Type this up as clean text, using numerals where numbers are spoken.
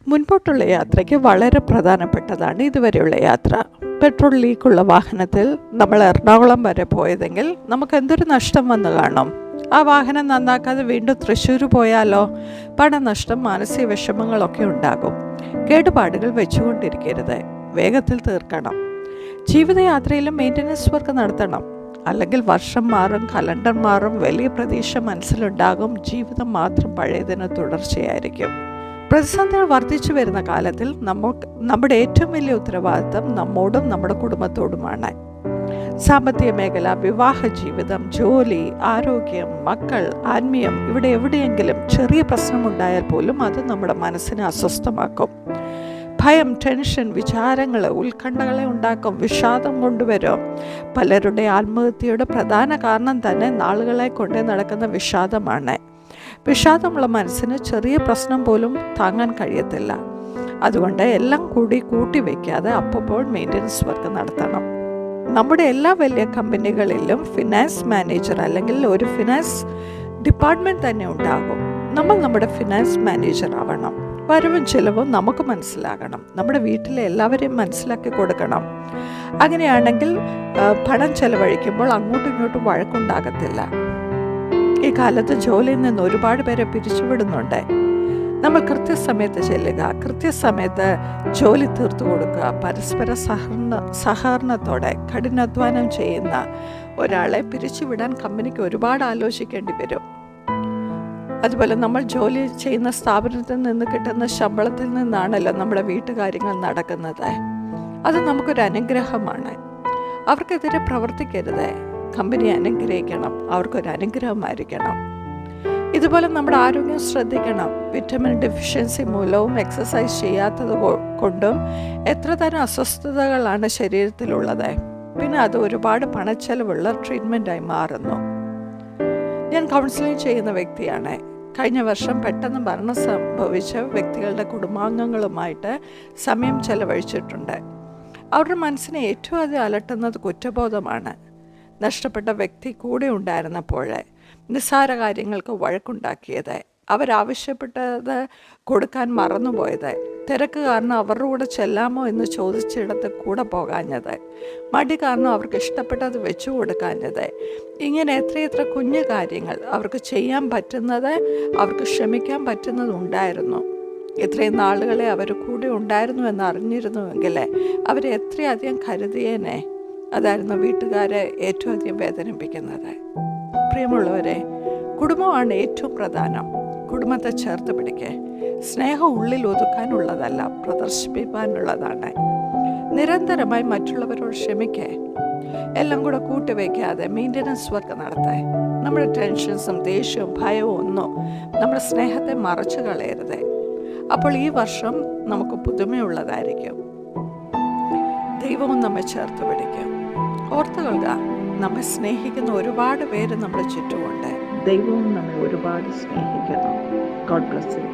മുൻപോട്ടുള്ള യാത്രയ്ക്ക് വളരെ പ്രധാനപ്പെട്ടതാണ് ഇതുവരെയുള്ള യാത്ര. പെട്രോൾ ലീക്കുള്ള വാഹനത്തിൽ നമ്മൾ എറണാകുളം വരെ പോയതെങ്കിൽ നമുക്ക് എന്തൊരു നഷ്ടം വന്നു കാണും. ആ വാഹനം നന്നാക്കാതെ വീണ്ടും തൃശ്ശൂർ പോയാലോ? പണനഷ്ടം, മാനസിക വിഷമങ്ങളൊക്കെ ഉണ്ടാകും. കേടുപാടുകൾ വെച്ചുകൊണ്ടിരിക്കരുത്, വേഗത്തിൽ തീർക്കണം. ജീവിതയാത്രയിലും മെയിൻ്റനൻസ് വർക്ക് നടത്തണം. അല്ലെങ്കിൽ വർഷം മാറും, കലണ്ടർ മാറും, വലിയ പ്രതീക്ഷ മനസ്സിലുണ്ടാകും, ജീവിതം മാത്രം പഴയതിന് തുടർച്ചയായിരിക്കും. പ്രതിസന്ധികൾ വർദ്ധിച്ചു വരുന്ന കാലത്തിൽ നമ്മുടെ ഏറ്റവും വലിയ ഉത്തരവാദിത്തം നമ്മോടും നമ്മുടെ കുടുംബത്തോടുമാണ്. സാമ്പത്തിക മേഖല, വിവാഹ ജീവിതം, ജോലി, ആരോഗ്യം, മക്കൾ, ആത്മീയം, ഇവിടെ എവിടെയെങ്കിലും ചെറിയ പ്രശ്നമുണ്ടായാൽ പോലും അത് നമ്മുടെ മനസ്സിനെ അസ്വസ്ഥമാക്കും. ഭയം, ടെൻഷൻ, വിചാരങ്ങൾ, ഉത്കണ്ഠകളെ ഉണ്ടാക്കും, വിഷാദം കൊണ്ടുവരും. പലരുടെ ആത്മഹത്യയുടെ പ്രധാന കാരണം തന്നെ നാളുകളെ കൊണ്ട് നടക്കുന്ന വിഷാദമാണ്. വിഷാദമുള്ള മനസ്സിന് ചെറിയ പ്രശ്നം പോലും താങ്ങാൻ കഴിയത്തില്ല. അതുകൊണ്ട് എല്ലാം കൂട്ടി വയ്ക്കാതെ അപ്പോൾ മെയിൻ്റനൻസ് വർക്ക് നടത്തണം. നമ്മുടെ എല്ലാ വലിയ കമ്പനികളിലും ഫിനാൻസ് മാനേജർ അല്ലെങ്കിൽ ഒരു ഫിനാൻസ് ഡിപ്പാർട്ട്മെൻറ്റ് തന്നെ ഉണ്ടാകും. നമ്മൾ നമ്മുടെ ഫിനാൻസ് മാനേജർ ആവണം. വരവും ചിലവും നമുക്ക് മനസ്സിലാകണം. നമ്മുടെ വീട്ടിലെ എല്ലാവരെയും മനസ്സിലാക്കി കൊടുക്കണം. അങ്ങനെയാണെങ്കിൽ പണം ചെലവഴിക്കുമ്പോൾ അങ്ങോട്ടും ഇങ്ങോട്ടും വഴക്കുണ്ടാകത്തില്ല. ഈ കാലത്ത് ജോലിയിൽ നിന്ന് ഒരുപാട് പേരെ പിരിച്ചുവിടുന്നുണ്ട്. നമ്മൾ കൃത്യസമയത്ത് ചെല്ലുക, കൃത്യസമയത്ത് ജോലി തീർത്തു കൊടുക്കുക. പരസ്പര സഹകരണത്തോടെ കഠിനാധ്വാനം ചെയ്യുന്ന ഒരാളെ പിരിച്ചുവിടാൻ കമ്പനിക്ക് ഒരുപാട് ആലോചിക്കേണ്ടി വരും. അതുപോലെ നമ്മൾ ജോലി ചെയ്യുന്ന സ്ഥാപനത്തിൽ നിന്ന് കിട്ടുന്ന ശമ്പളത്തിൽ നിന്നാണല്ലോ നമ്മുടെ വീട്ടുകാര്യങ്ങൾ നടക്കുന്നത്. അത് നമുക്കൊരു അനുഗ്രഹമാണ്. അവർക്കെതിരെ പ്രവർത്തിക്കരുത്. കമ്പനി അനുഗ്രഹിക്കണം, അവർക്കൊരു അനുഗ്രഹമായിരിക്കണം. ഇതുപോലെ നമ്മുടെ ആരോഗ്യം ശ്രദ്ധിക്കണം. വിറ്റമിൻ ഡെഫിഷ്യൻസി മൂലവും എക്സസൈസ് ചെയ്യാത്തത് കൊണ്ടും എത്ര തരം അസ്വസ്ഥതകളാണ് ശരീരത്തിലുള്ളത്. പിന്നെ അത് ഒരുപാട് പണച്ചെലവുള്ള ട്രീറ്റ്മെൻറ്റായി മാറുന്നു. ഞാൻ കൗൺസിലിംഗ് ചെയ്യുന്ന വ്യക്തിയാണ്. കഴിഞ്ഞ വർഷം പെട്ടെന്ന് മരണം സംഭവിച്ച വ്യക്തികളുടെ കുടുംബാംഗങ്ങളുമായിട്ട് സമയം ചെലവഴിച്ചിട്ടുണ്ട്. അവരുടെ മനസ്സിനെ ഏറ്റവും അധികം അലട്ടുന്നത് കുറ്റബോധമാണ്. നഷ്ടപ്പെട്ട വ്യക്തി കൂടെ ഉണ്ടായിരുന്നപ്പോൾ നിസ്സാര കാര്യങ്ങൾക്ക് വഴക്കുണ്ടാക്കിയത്, അവരാവശ്യപ്പെട്ടത് കൊടുക്കാൻ മറന്നുപോയത്, തിരക്ക് കാരണം അവരുടെ കൂടെ ചെല്ലാമോ എന്ന് ചോദിച്ചിടത്ത് കൂടെ പോകാഞ്ഞത്, മടി കാരണം അവർക്ക് ഇഷ്ടപ്പെട്ടത് വെച്ചു കൊടുക്കാഞ്ഞത്, ഇങ്ങനെ എത്രയെത്ര കുഞ്ഞു കാര്യങ്ങൾ അവർക്ക് ചെയ്യാൻ പറ്റുന്നത്, അവർക്ക് ക്ഷമിക്കാൻ പറ്റുന്നത് ഉണ്ടായിരുന്നു. ഇത്രയും നാളുകളെ അവർ കൂടെ ഉണ്ടായിരുന്നു എന്ന് അറിഞ്ഞിരുന്നുവെങ്കിൽ അവരെ എത്രയധികം കരുതിയേനെ. അതായിരുന്നു വീട്ടുകാരെ ഏറ്റവും അധികം വേദനിപ്പിക്കുന്നത്. പ്രിയമുള്ളവരെ, കുടുംബമാണ് ഏറ്റവും പ്രധാനം. കുടുംബത്തെ ചേർത്ത് പിടിക്കുക. സ്നേഹം ഉള്ളിൽ ഒതുക്കാനുള്ളതല്ല, പ്രദർശിപ്പിക്കാനുള്ളതാണ്. നിരന്തരമായി മറ്റുള്ളവരോട് ക്ഷമിക്കുക. എല്ലാം കൂടെ കൂട്ടിവയ്ക്കാതെ മെയിൻ്റനൻസ് വർക്ക് നടത്തുക. നമ്മുടെ ടെൻഷൻസും ദേഷ്യവും ഭയവും ഒന്നും നമ്മുടെ സ്നേഹത്തെ മറച്ചു കളയരുത്. അപ്പോൾ ഈ വർഷം നമുക്ക് പുതുമയുള്ളതായിരിക്കും. ദൈവവും നമ്മെ ചേർത്ത് പിടിക്കും. ഓർത്തുകൊള്ളുക, നമ്മെ സ്നേഹിക്കുന്ന ഒരുപാട് പേര് നമ്മുടെ ചുറ്റുമുണ്ട്. ദൈവവും നമ്മെ ഒരുപാട് സ്നേഹിക്കുന്നു. God bless you.